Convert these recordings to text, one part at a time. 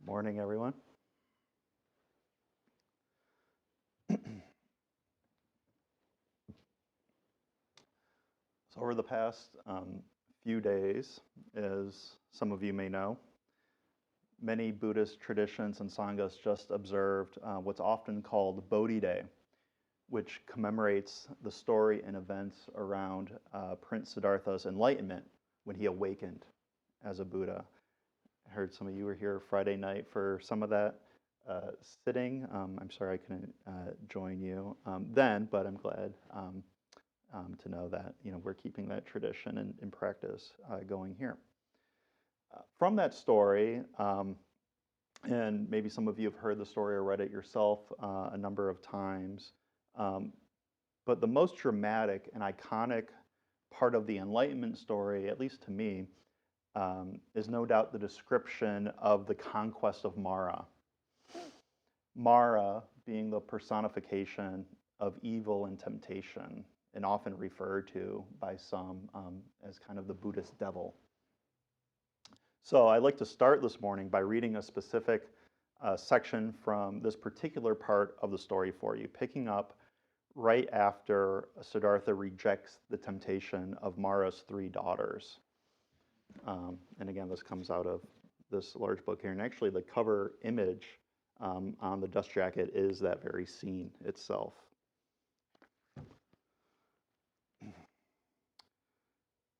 Morning, everyone. So over the past few days, as some of you may know, many Buddhist traditions and sanghas just observed what's often called Bodhi Day, which commemorates the story and events around Prince Siddhartha's enlightenment when he awakened as a Buddha. I heard some of you were here Friday night for some of that sitting. I'm sorry I couldn't join you then, but I'm glad to know that we're keeping that tradition and in practice going here. From that story, and maybe some of you have heard the story or read it yourself a number of times, but the most dramatic and iconic part of the Enlightenment story, at least to me, is no doubt the description of the conquest of Mara. Mara being the personification of evil and temptation, and often referred to by some as kind of the Buddhist devil. So I'd like to start this morning by reading a specific section from this particular part of the story for you, picking up right after Siddhartha rejects the temptation of Mara's 3 daughters. And again, this comes out of this large book here. And actually, the cover image on the dust jacket is that very scene itself.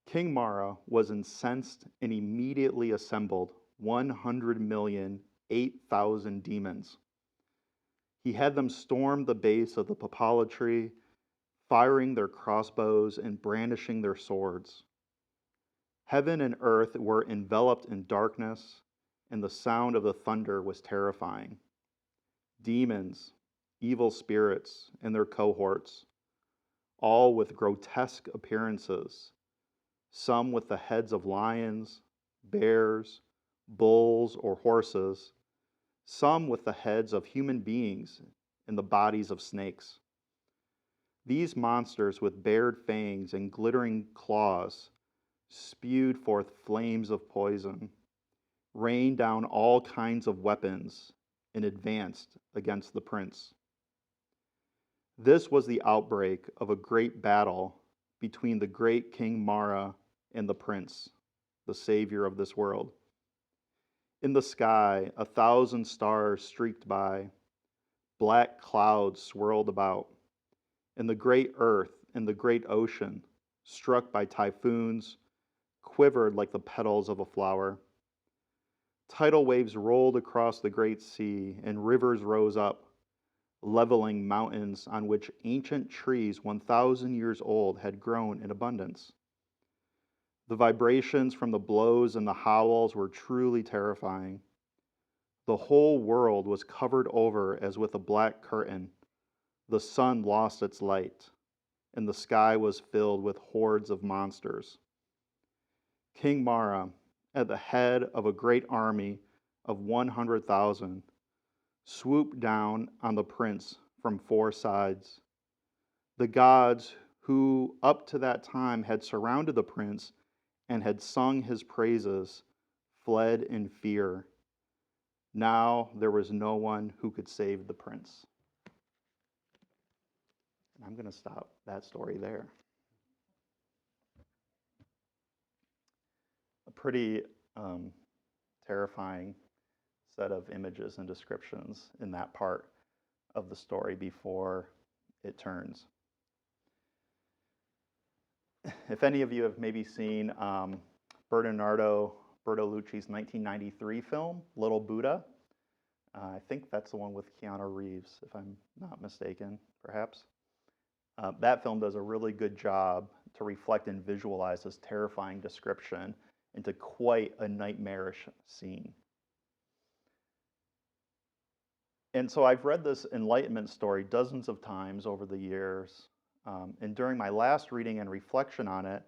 King Mara was incensed and immediately assembled 100,008,000 demons. He had them storm the base of the papala tree, firing their crossbows and brandishing their swords. Heaven and earth were enveloped in darkness, and the sound of the thunder was terrifying. Demons, evil spirits, and their cohorts, all with grotesque appearances, some with the heads of lions, bears, bulls, or horses, some with the heads of human beings and the bodies of snakes. These monsters with bared fangs and glittering claws spewed forth flames of poison, rained down all kinds of weapons, and advanced against the prince. This was the outbreak of a great battle between the great King Mara and the prince, the savior of this world. In the sky, 1,000 stars streaked by, black clouds swirled about, and the great earth and the great ocean, struck by typhoons, quivered like the petals of a flower. Tidal waves rolled across the great sea, and rivers rose up, leveling mountains on which ancient trees 1,000 years old had grown in abundance. The vibrations from the blows and the howls were truly terrifying. The whole world was covered over as with a black curtain. The sun lost its light, and the sky was filled with hordes of monsters. King Mara, at the head of a great army of 100,000, swooped down on the prince from 4 sides. The gods who up to that time had surrounded the prince and had sung his praises fled in fear. Now there was no one who could save the prince. And I'm going to stop that story there. A pretty terrifying set of images and descriptions in that part of the story before it turns. If any of you have maybe seen Bernardo Bertolucci's 1993 film, Little Buddha, I think that's the one with Keanu Reeves, if I'm not mistaken, perhaps. That film does a really good job to reflect and visualize this terrifying description into quite a nightmarish scene. And so I've read this Enlightenment story dozens of times over the years. And during my last reading and reflection on it,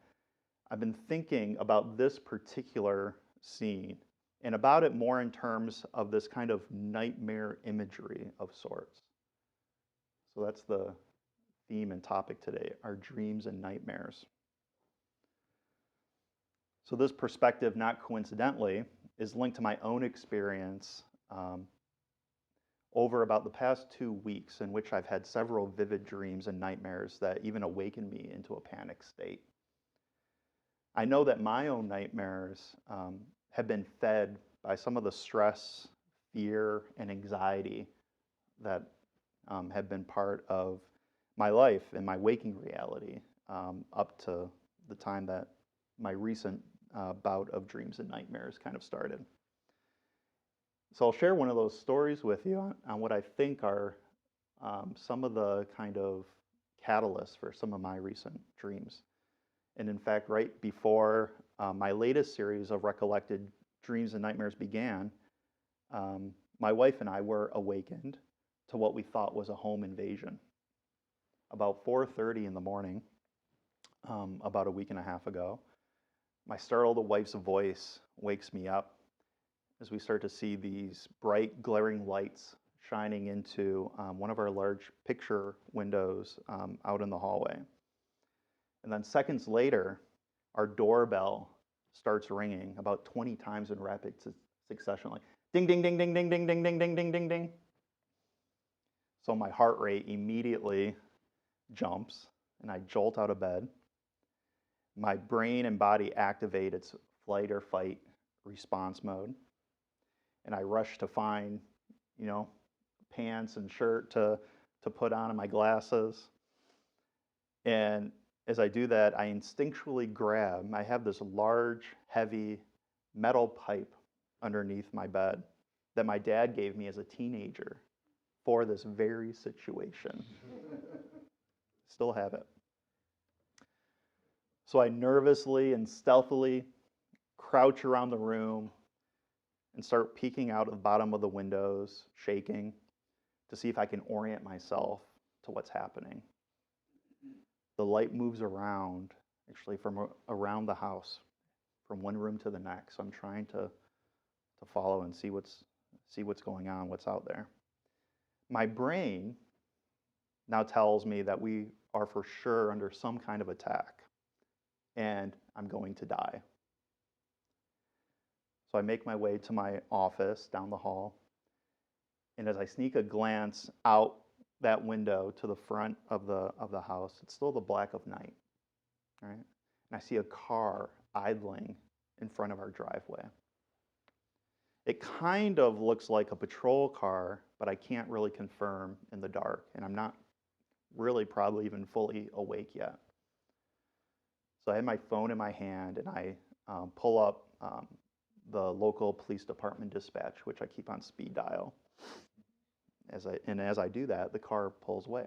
I've been thinking about this particular scene and about it more in terms of this kind of nightmare imagery of sorts. So that's the theme and topic today, our dreams and nightmares. So this perspective, not coincidentally, is linked to my own experience over about the past 2 weeks, in which I've had several vivid dreams and nightmares that even awaken me into a panic state. I know that my own nightmares have been fed by some of the stress, fear, and anxiety that have been part of my life and my waking reality up to the time that my recent bout of dreams and nightmares kind of started. So I'll share one of those stories with you on what I think are some of the kind of catalysts for some of my recent dreams. And in fact, right before my latest series of recollected dreams and nightmares began, my wife and I were awakened to what we thought was a home invasion. About 4:30 in the morning, about a week and a half ago, my startled wife's voice wakes me up as we start to see these bright, glaring lights shining into one of our large picture windows out in the hallway. And then seconds later, our doorbell starts ringing about 20 times in rapid succession, like ding, ding, ding, ding, ding, ding, ding, ding, ding, ding, ding, ding. So my heart rate immediately jumps, and I jolt out of bed. My brain and body activate its flight or fight response mode. And I rush to find, pants and shirt to put on and my glasses. And as I do that, I instinctually I have this large, heavy metal pipe underneath my bed that my dad gave me as a teenager for this very situation. Still have it. So I nervously and stealthily crouch around the room and start peeking out of the bottom of the windows, shaking, to see if I can orient myself to what's happening. The light moves around, actually from around the house, from one room to the next. So I'm trying to follow and see what's going on, what's out there. My brain now tells me that we are for sure under some kind of attack, and I'm going to die. So I make my way to my office down the hall, and as I sneak a glance out that window to the front of the house, it's still the black of night, right? And I see a car idling in front of our driveway. It kind of looks like a patrol car, but I can't really confirm in the dark, and I'm not really probably even fully awake yet. So I have my phone in my hand, and I pull up the local police department dispatch, which I keep on speed dial. As I do that, the car pulls away.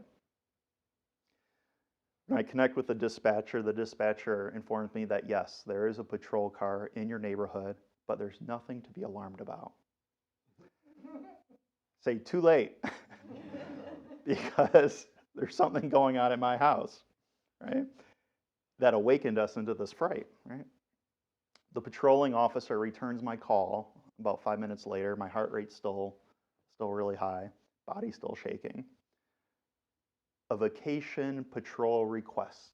When I connect with the dispatcher informs me that yes, there is a patrol car in your neighborhood, but there's nothing to be alarmed about. Say, too late, because there's something going on in my house, right? That awakened us into this fright, right? The patrolling officer returns my call about 5 minutes later. My heart rate's still really high, body still shaking. A vacation patrol request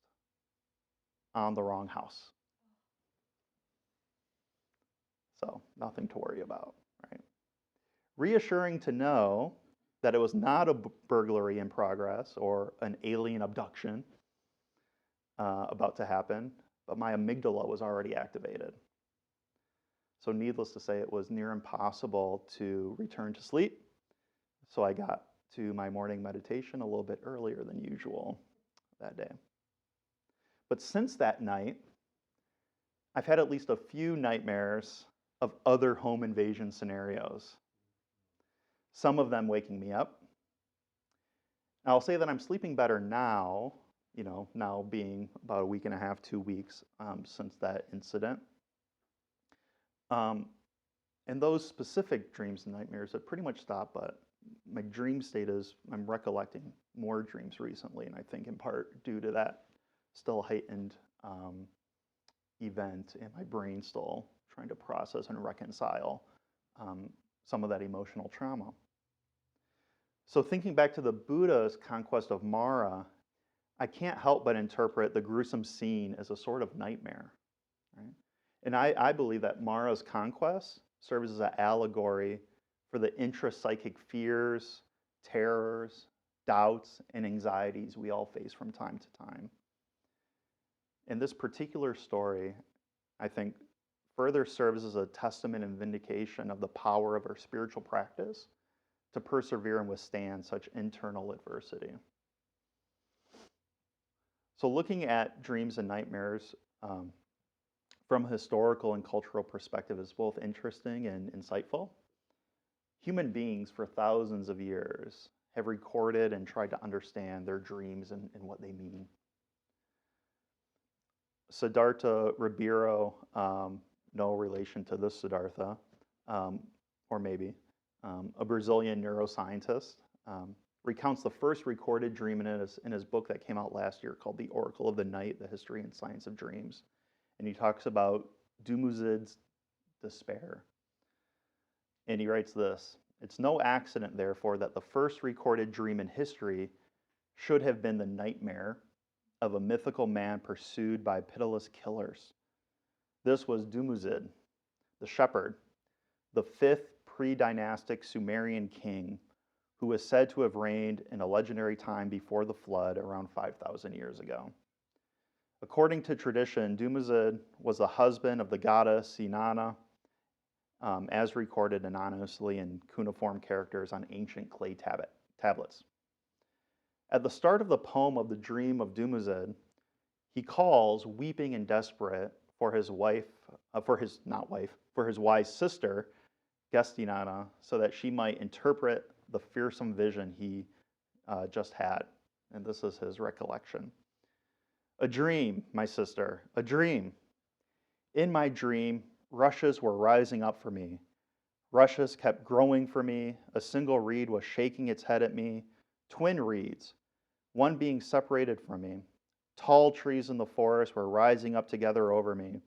on the wrong house. So nothing to worry about, right? Reassuring to know that it was not a burglary in progress or an alien abduction about to happen, but my amygdala was already activated. So needless to say, it was near impossible to return to sleep. So I got to my morning meditation a little bit earlier than usual that day. But since that night, I've had at least a few nightmares of other home invasion scenarios. Some of them waking me up. I'll say that I'm sleeping better now, now being about a week and a half, 2 weeks since that incident. And those specific dreams and nightmares have pretty much stopped, but my dream state is I'm recollecting more dreams recently, and I think in part due to that still heightened event in my brain still trying to process and reconcile some of that emotional trauma. So thinking back to the Buddha's conquest of Mara, I can't help but interpret the gruesome scene as a sort of nightmare, right? And I believe that Mara's conquest serves as an allegory for the intrapsychic fears, terrors, doubts, and anxieties we all face from time to time. And this particular story, I think, further serves as a testament and vindication of the power of our spiritual practice to persevere and withstand such internal adversity. So looking at dreams and nightmares from a historical and cultural perspective is both interesting and insightful. Human beings for thousands of years have recorded and tried to understand their dreams and what they mean. Siddhartha Ribeiro, no relation to this Siddhartha, or maybe, a Brazilian neuroscientist, recounts the first recorded dream in his book that came out last year called The Oracle of the Night, The History and Science of Dreams. And he talks about Dumuzid's despair. And he writes this: "It's no accident, therefore, that the first recorded dream in history should have been the nightmare of a mythical man pursued by pitiless killers. This was Dumuzid, the shepherd, the fifth pre-dynastic Sumerian king, who was said to have reigned in a legendary time before the flood around 5,000 years ago. According to tradition, Dumuzid was the husband of the goddess Inanna, as recorded anonymously in cuneiform characters on ancient clay tablets. At the start of the poem of the Dream of Dumuzid, he calls, weeping and desperate, for his wise sister, Gestinana, so that she might interpret the fearsome vision he just had. And this is his recollection. A dream, my sister, a dream. In my dream, rushes were rising up for me. Rushes kept growing for me. A single reed was shaking its head at me. Twin reeds, one being separated from me. Tall trees in the forest were rising up together over me.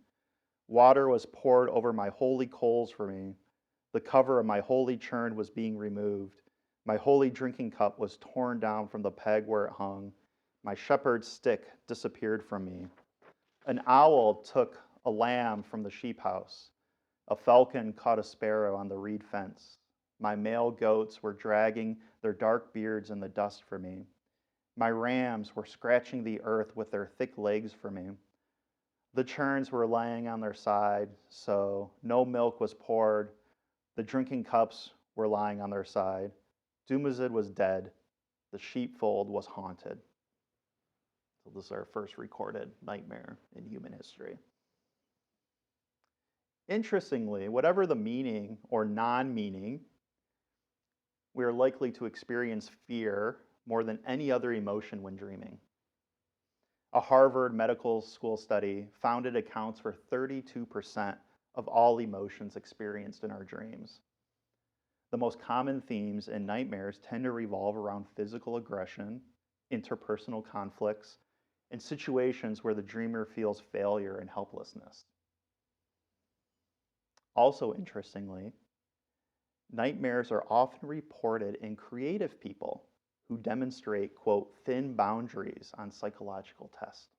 Water was poured over my holy coals for me. The cover of my holy churn was being removed. My holy drinking cup was torn down from the peg where it hung. My shepherd's stick disappeared from me. An owl took a lamb from the sheep house. A falcon caught a sparrow on the reed fence. My male goats were dragging their dark beards in the dust for me. My rams were scratching the earth with their thick legs for me. The churns were lying on their side, so no milk was poured. The drinking cups were lying on their side. Dumuzid was dead. The sheepfold was haunted." So this is our first recorded nightmare in human history. Interestingly, whatever the meaning or non-meaning, we are likely to experience fear more than any other emotion when dreaming. A Harvard Medical School study found it accounts for 32% of all emotions experienced in our dreams. The most common themes in nightmares tend to revolve around physical aggression, interpersonal conflicts, and situations where the dreamer feels failure and helplessness. Also, interestingly, nightmares are often reported in creative people who demonstrate, quote, thin boundaries on psychological tests.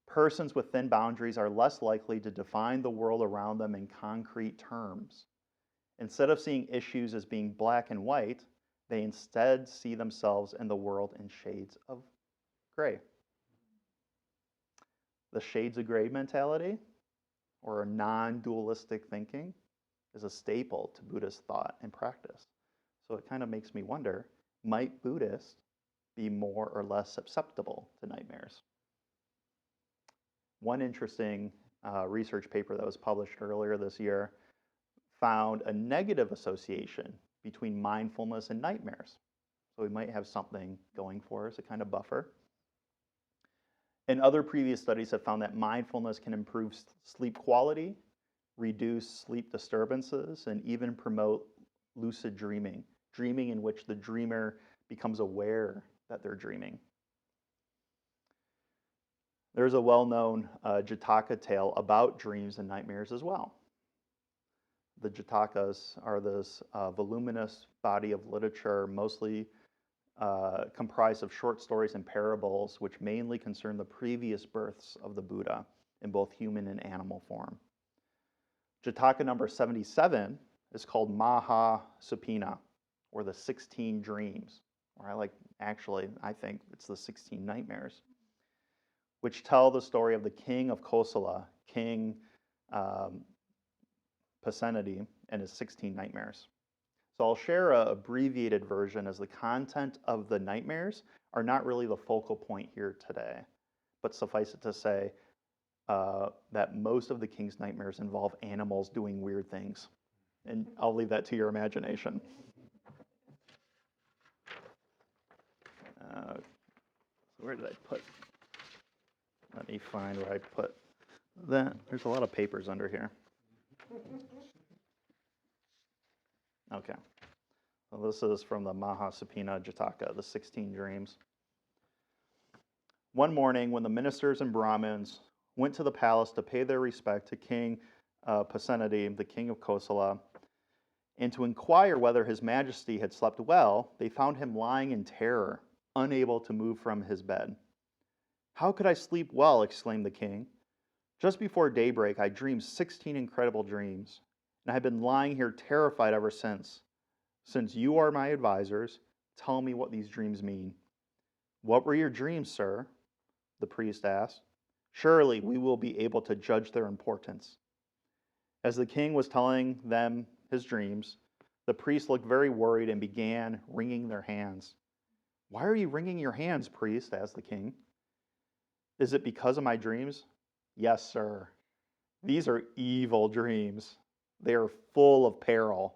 Persons with thin boundaries are less likely to define the world around them in concrete terms. Instead of seeing issues as being black and white, they instead see themselves and the world in shades of gray. The shades of gray mentality, or a non-dualistic thinking, is a staple to Buddhist thought and practice. So it kind of makes me wonder, might Buddhists be more or less susceptible to nightmares? One interesting research paper that was published earlier this year found a negative association between mindfulness and nightmares. So we might have something going for us, a kind of buffer. And other previous studies have found that mindfulness can improve sleep quality, reduce sleep disturbances, and even promote lucid dreaming, dreaming in which the dreamer becomes aware that they're dreaming. There's a well-known Jataka tale about dreams and nightmares as well. The Jatakas are this voluminous body of literature, mostly comprised of short stories and parables, which mainly concern the previous births of the Buddha in both human and animal form. Jataka number 77 is called Maha Supina, or the 16 dreams. Or I think it's the 16 nightmares, which tell the story of the king of Kosala, King Pasenadi, and his 16 nightmares. So I'll share an abbreviated version, as the content of the nightmares are not really the focal point here today. But suffice it to say that most of the king's nightmares involve animals doing weird things. And I'll leave that to your imagination. Where did I put? Let me find where I put that. There's a lot of papers under here. Okay. Well, this is from the Mahasapina Jataka, the 16 dreams. One morning, when the ministers and Brahmins went to the palace to pay their respect to King Pasenadi, the king of Kosala, and to inquire whether his majesty had slept well, they found him lying in terror, unable to move from his bed. "How could I sleep well?" exclaimed the king. "Just before daybreak, I dreamed 16 incredible dreams, and I have been lying here terrified ever since. Since you are my advisors, tell me what these dreams mean." "What were your dreams, sir?" the priest asked. "Surely we will be able to judge their importance." As the king was telling them his dreams, the priest looked very worried and began wringing their hands. "Why are you wringing your hands, priest?" asked the king. "Is it because of my dreams?" "Yes, sir. These are evil dreams. They are full of peril."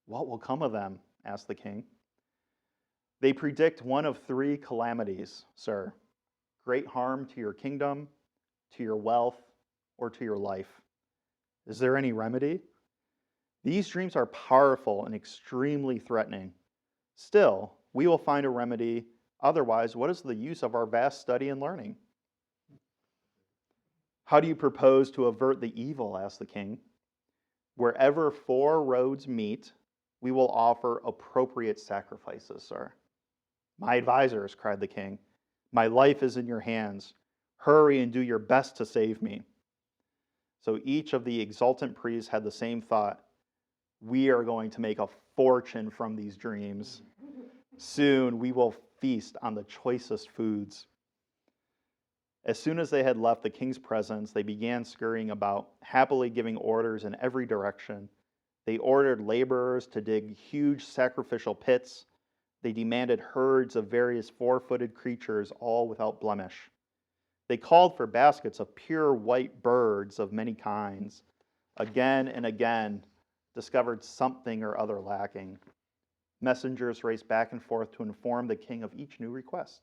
"What will come of them?" asked the king. "They predict one of three calamities, sir. Great harm to your kingdom, to your wealth, or to your life. Is there any remedy? These dreams are powerful and extremely threatening. Still, we will find a remedy. Otherwise, what is the use of our vast study and learning?" "How do you propose to avert the evil?" asked the king. "Wherever four roads meet, we will offer appropriate sacrifices, sir." "My advisors," cried the king, "my life is in your hands. Hurry and do your best to save me." So each of the exultant priests had the same thought. We are going to make a fortune from these dreams. Soon we will feast on the choicest foods. As soon as they had left the king's presence, they began scurrying about, happily giving orders in every direction. They ordered laborers to dig huge sacrificial pits. They demanded herds of various four-footed creatures, all without blemish. They called for baskets of pure white birds of many kinds. Again and again, discovered something or other lacking. Messengers raced back and forth to inform the king of each new request.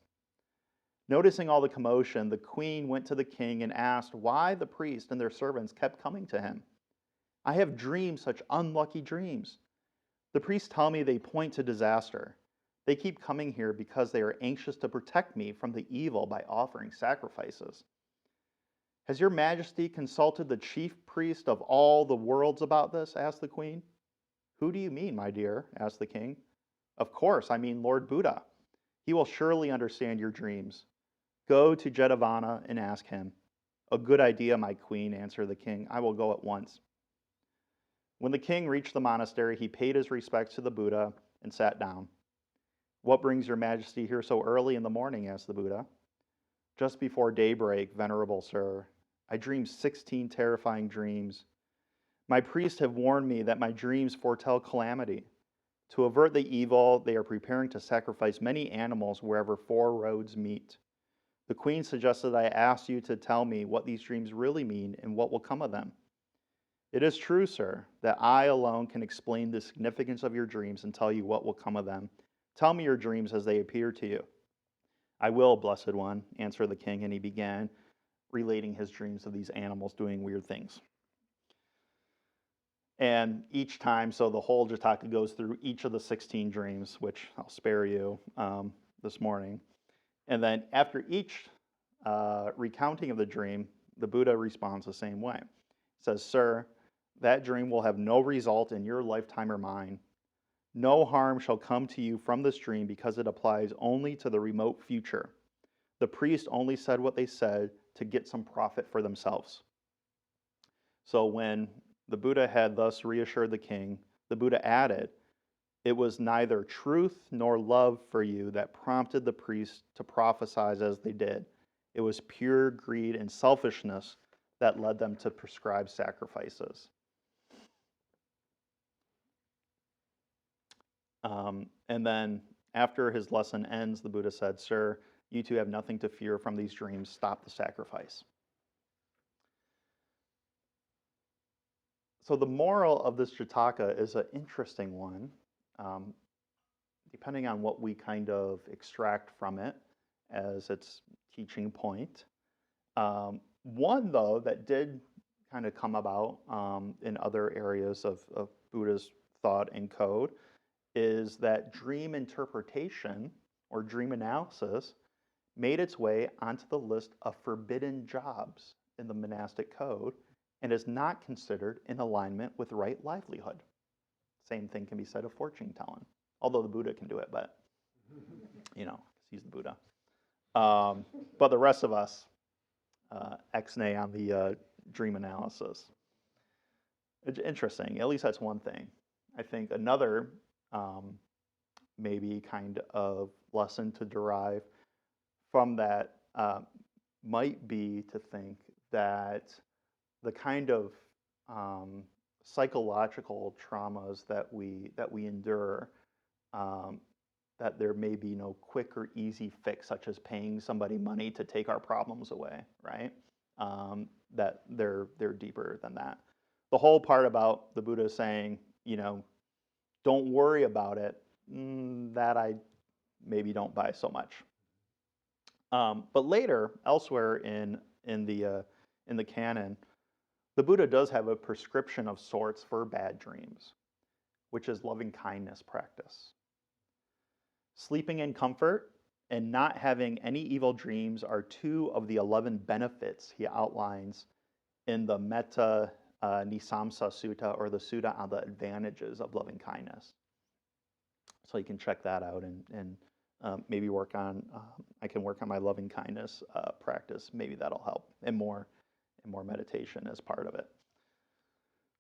Noticing all the commotion, the queen went to the king and asked why the priest and their servants kept coming to him. "I have dreamed such unlucky dreams. The priests tell me they point to disaster. They keep coming here because they are anxious to protect me from the evil by offering sacrifices." "Has your majesty consulted the chief priest of all the worlds about this?" asked the queen. "Who do you mean, my dear?" asked the king. "Of course, I mean Lord Buddha. He will surely understand your dreams. Go to Jetavana and ask him." "A good idea, my queen," answered the king. "I will go at once." When the king reached the monastery, he paid his respects to the Buddha and sat down. "What brings your majesty here so early in the morning?" asked the Buddha. "Just before daybreak, venerable sir, I dreamed 16 terrifying dreams. My priests have warned me that my dreams foretell calamity. To avert the evil, they are preparing to sacrifice many animals wherever four roads meet. The queen suggested I ask you to tell me what these dreams really mean and what will come of them." "It is true, sir, that I alone can explain the significance of your dreams and tell you what will come of them. Tell me your dreams as they appear to you." "I will, blessed one," answered the king, and he began relating his dreams of these animals doing weird things. And each time, so the whole Jataka goes through each of the 16 dreams, which I'll spare you this morning. And then after each recounting of the dream, the Buddha responds the same way. He says, "Sir, that dream will have no result in your lifetime or mine. No harm shall come to you from this dream because it applies only to the remote future. The priest only said what they said to get some profit for themselves." So when the Buddha had thus reassured the king, The Buddha added, "It was neither truth nor love for you that prompted the priests to prophesy as they did. It was pure greed and selfishness that led them to prescribe sacrifices." And then after his lesson ends, the Buddha said, "Sir, you two have nothing to fear from these dreams. Stop the sacrifice." So the moral of this Jataka is an interesting one, um, depending on what we kind of extract from it as its teaching point. One, though, that did kind of come about in other areas of Buddha's thought and code is that dream interpretation or dream analysis made its way onto the list of forbidden jobs in the monastic code and is not considered in alignment with right livelihood. Same thing can be said of fortune telling, although the Buddha can do it, but he's the Buddha. But the rest of us, ex-nay on the dream analysis. It's interesting. At least that's one thing. I think another maybe kind of lesson to derive from that might be to think that the kind of psychological traumas that we endure, that there may be no quick or easy fix, such as paying somebody money to take our problems away, right? That they're deeper than that. The whole part about the Buddha saying, don't worry about it, that I maybe don't buy so much. But later, elsewhere in the canon, the Buddha does have a prescription of sorts for bad dreams, which is loving kindness practice. Sleeping in comfort and not having any evil dreams are two of the 11 benefits he outlines in the Metta Nisamsa Sutta, or the Sutta on the advantages of loving kindness. So you can check that out and maybe work on, I can work on my loving kindness practice. Maybe that'll help, and more meditation as part of it.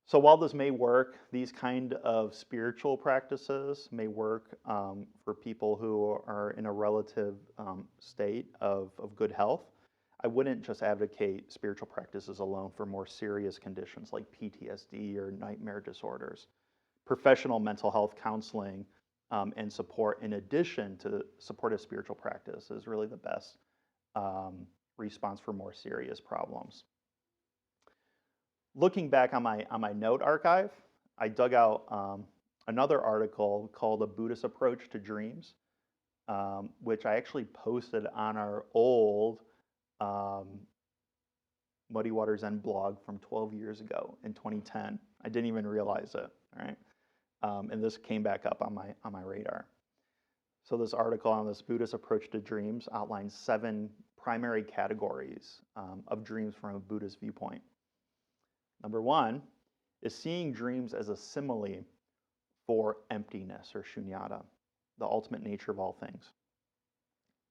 So while this may work, these kind of spiritual practices may work for people who are in a relative state of good health. I wouldn't just advocate spiritual practices alone for more serious conditions like PTSD or nightmare disorders. Professional mental health counseling and support, in addition to supportive spiritual practice, is really the best response for more serious problems. Looking back on my note archive, I dug out another article called "A Buddhist Approach to Dreams," which I actually posted on our old Muddy Waters Zen blog from 12 years ago in 2010. I didn't even realize it, right? And this came back up on my radar. So this article on this Buddhist approach to dreams outlines 7 primary categories of dreams from a Buddhist viewpoint. Number 1 is seeing dreams as a simile for emptiness, or shunyata, the ultimate nature of all things.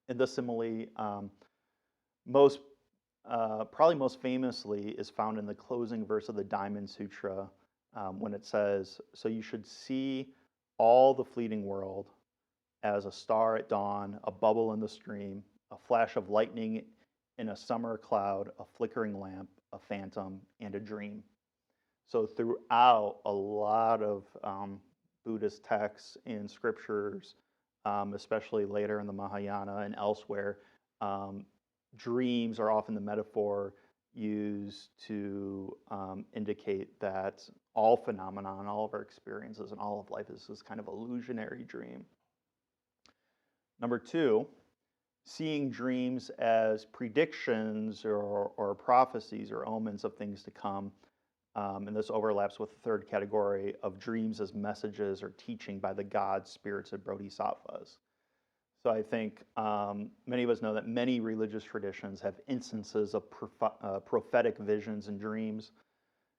And this simile, probably most famously, is found in the closing verse of the Diamond Sutra, when it says, "So you should see all the fleeting world as a star at dawn, a bubble in the stream, a flash of lightning in a summer cloud, a flickering lamp, a phantom, and a dream." So throughout a lot of Buddhist texts and scriptures, especially later in the Mahayana and elsewhere, dreams are often the metaphor used to indicate that all phenomena and all of our experiences and all of life is this kind of illusionary dream. Number 2, seeing dreams as predictions or prophecies or omens of things to come. And this overlaps with the third category of dreams as messages or teaching by the gods, spirits, and bodhisattvas. So I think many of us know that many religious traditions have instances of prophetic visions and dreams.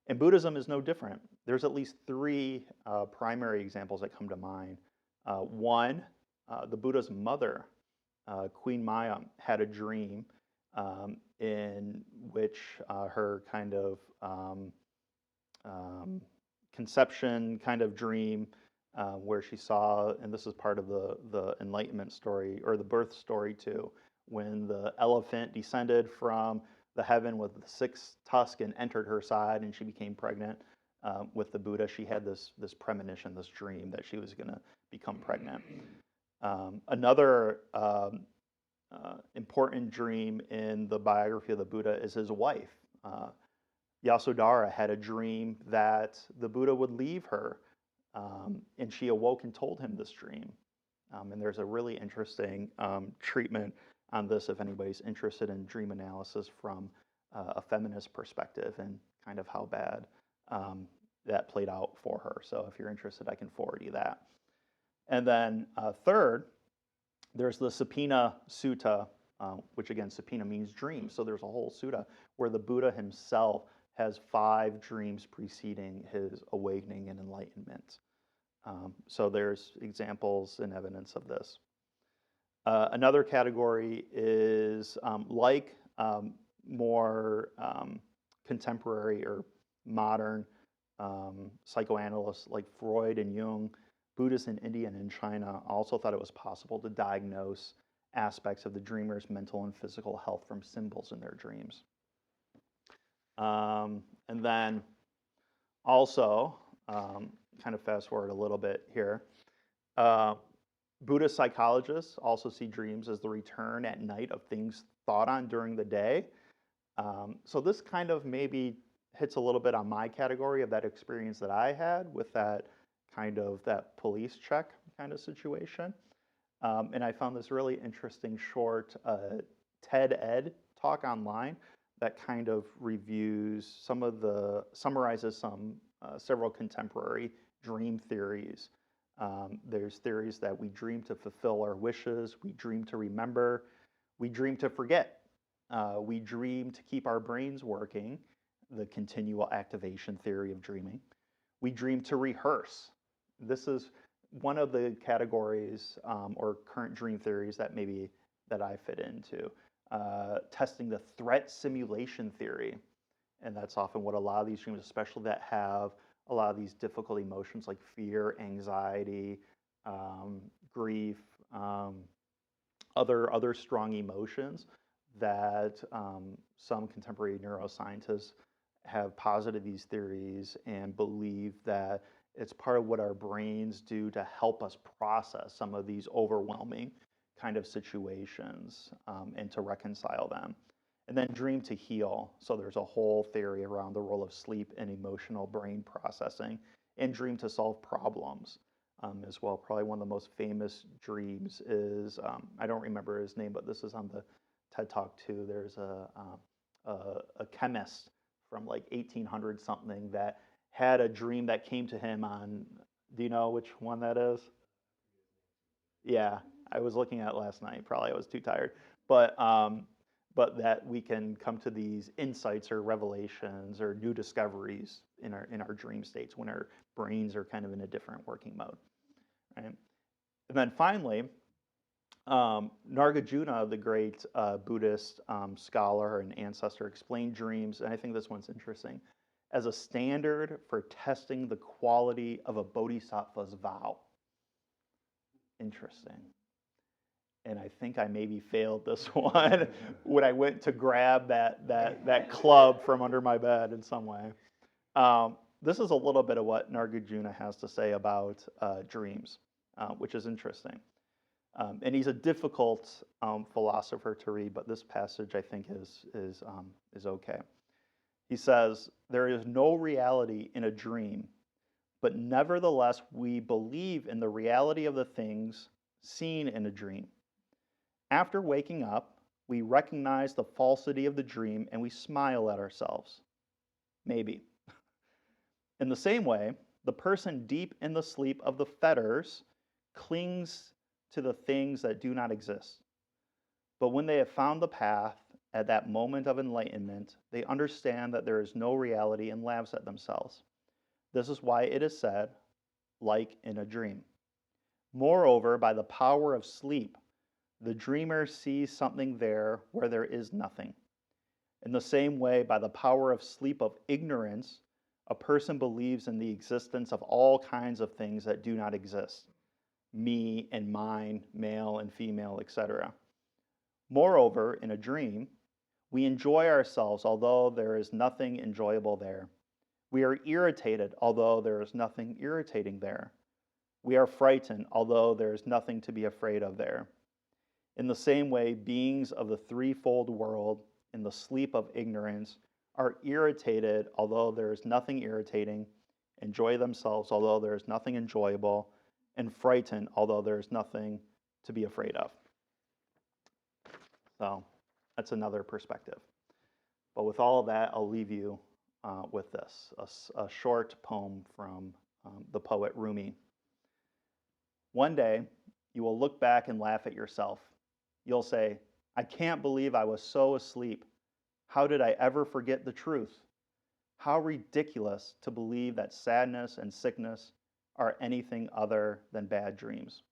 And Buddhism is no different. There's at least 3 primary examples that come to mind. One, the Buddha's mother, Queen Maya, had a dream in which her kind of conception kind of dream where she saw, and this is part of the enlightenment story or the birth story too, when the elephant descended from the heaven with the six tusk and entered her side, and she became pregnant with the Buddha. She had this premonition, this dream that she was going to become pregnant. Another important dream in the biography of the Buddha is his wife. Yasodhara had a dream that the Buddha would leave her, and she awoke and told him this dream. And there's a really interesting treatment on this if anybody's interested in dream analysis from a feminist perspective and kind of how bad that played out for her. So if you're interested, I can forward you that. And then third, there's the Sapina Sutta, which again, Sapina means dream. So there's a whole sutta where the Buddha himself has 5 dreams preceding his awakening and enlightenment. So there's examples and evidence of this. Another category is more contemporary or modern psychoanalysts like Freud and Jung. Buddhists in India and in China also thought it was possible to diagnose aspects of the dreamer's mental and physical health from symbols in their dreams. And then also, kind of fast forward a little bit here, Buddhist psychologists also see dreams as the return at night of things thought on during the day. So this kind of maybe hits a little bit on my category of that experience that I had with that kind of that police check kind of situation. And I found this really interesting short TED Ed talk online that kind of summarizes several contemporary dream theories. There's theories that we dream to fulfill our wishes, we dream to remember, we dream to forget, we dream to keep our brains working, the continual activation theory of dreaming. We dream to rehearse. This is one of the categories or current dream theories that I fit into. Testing the threat simulation theory. And that's often what a lot of these dreams, especially that have a lot of these difficult emotions like fear, anxiety, grief, other strong emotions that some contemporary neuroscientists have posited these theories and believe that it's part of what our brains do to help us process some of these overwhelming kind of situations and to reconcile them. And then dream to heal. So there's a whole theory around the role of sleep in emotional brain processing, and dream to solve problems as well. Probably one of the most famous dreams is, I don't remember his name, but this is on the TED Talk too. There's a chemist from like 1800 something that had a dream that came to him on, do you know which one that is? Yeah, I was looking at it last night. Probably I was too tired. But that we can come to these insights or revelations or new discoveries in our dream states when our brains are kind of in a different working mode. Right? And then finally, Nagarjuna, the great Buddhist scholar and ancestor, explained dreams, and I think this one's interesting, as a standard for testing the quality of a bodhisattva's vow. Interesting. And I think I maybe failed this one when I went to grab that club from under my bed in some way. This is a little bit of what Nagarjuna has to say about dreams, which is interesting. And he's a difficult philosopher to read, but this passage I think is okay. He says, "There is no reality in a dream, but nevertheless we believe in the reality of the things seen in a dream. After waking up, we recognize the falsity of the dream and we smile at ourselves. Maybe. In the same way, the person deep in the sleep of the fetters clings to the things that do not exist. But when they have found the path at that moment of enlightenment, they understand that there is no reality and laughs at themselves. This is why it is said, like in a dream. Moreover, by the power of sleep, the dreamer sees something there where there is nothing. In the same way, by the power of sleep of ignorance, a person believes in the existence of all kinds of things that do not exist, me and mine, male and female, etc. Moreover, in a dream, we enjoy ourselves, although there is nothing enjoyable there. We are irritated, although there is nothing irritating there. We are frightened, although there is nothing to be afraid of there. In the same way, beings of the threefold world, in the sleep of ignorance, are irritated, although there is nothing irritating, enjoy themselves, although there is nothing enjoyable, and frightened, although there is nothing to be afraid of. So that's another perspective. But with all of that, I'll leave you with this, a short poem from the poet Rumi. One day, you will look back and laugh at yourself. You'll say, I can't believe I was so asleep. How did I ever forget the truth? How ridiculous to believe that sadness and sickness are anything other than bad dreams.